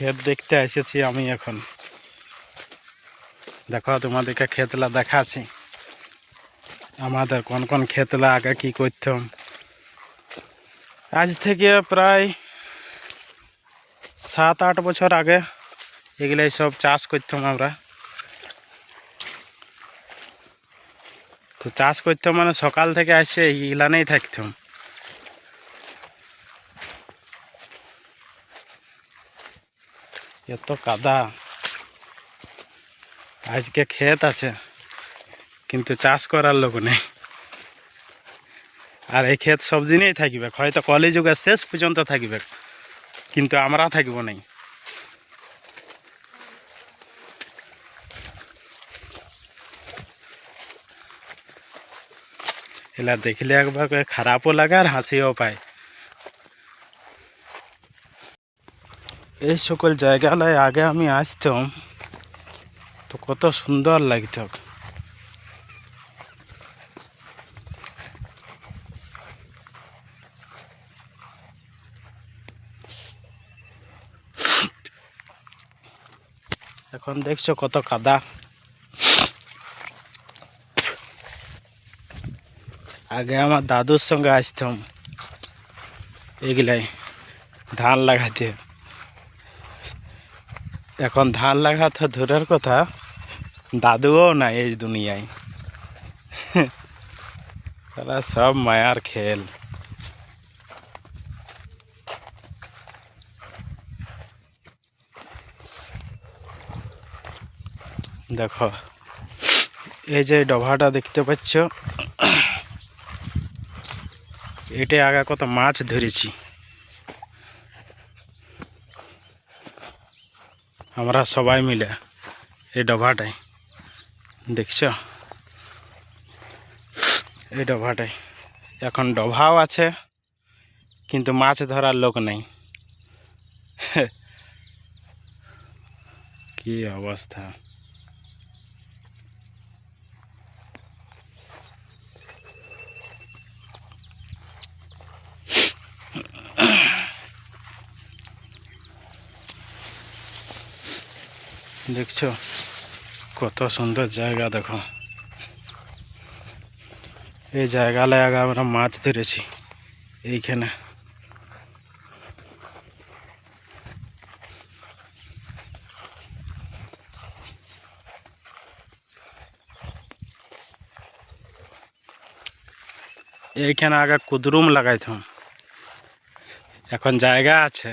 ক্ষেত দেখতে এসেছি আমি এখন। দেখো তোমাদেরকে ক্ষেতলা দেখাচ্ছি, আমাদের কোন কোন ক্ষেতলা আগে কি করতাম। আজ থেকে প্রায় 7-8 বছর আগে এগুলাই সব চাষ করতাম আমরা। তো চাষ করতাম মানে সকাল থেকে আসে এইগুলানেই থাকতাম। এত কাদা, আজকে ক্ষেত আছে কিন্তু চাষ করার লোক নেই। আর এই ক্ষেত সব দিনেই থাকবে, হয়তো কলিযুগের শেষ পর্যন্ত থাকবে, কিন্তু আমরা থাকব নাই। এলা দেখলে একবার খারাপও লাগে আর হাসিও পায়। এই সকল জায়গায় আগে আমি আসতাম তো কত সুন্দর লাগত। এখন দেখছো কত কাদা। আগে আমার দাদুর সঙ্গে আসতাম এগুলাই ধান লাগাতে। এখন ধান লাগাতে দূরের কথা, দাদুও নাই এই দুনিয়ায়। তারা সব মায়ার খেল। দেখো এই যে ডভাটা দেখতে পাচ্ছ, এটা আগে কত মাছ ধরেছি আমরা সবাই মিলে এই ডভাটায়। দেখছ এই ডভাটায় এখন ডভাও আছে কিন্তু মাছ ধরার লোক নেই। কি অবস্থা। দেখছো কত সুন্দর জায়গা। দেখো এই জায়গায় আগে আমরা মাছ ধরেছি এইখানে। এইখানে আগে কুদরুম লাগাইতাম, এখন জায়গা আছে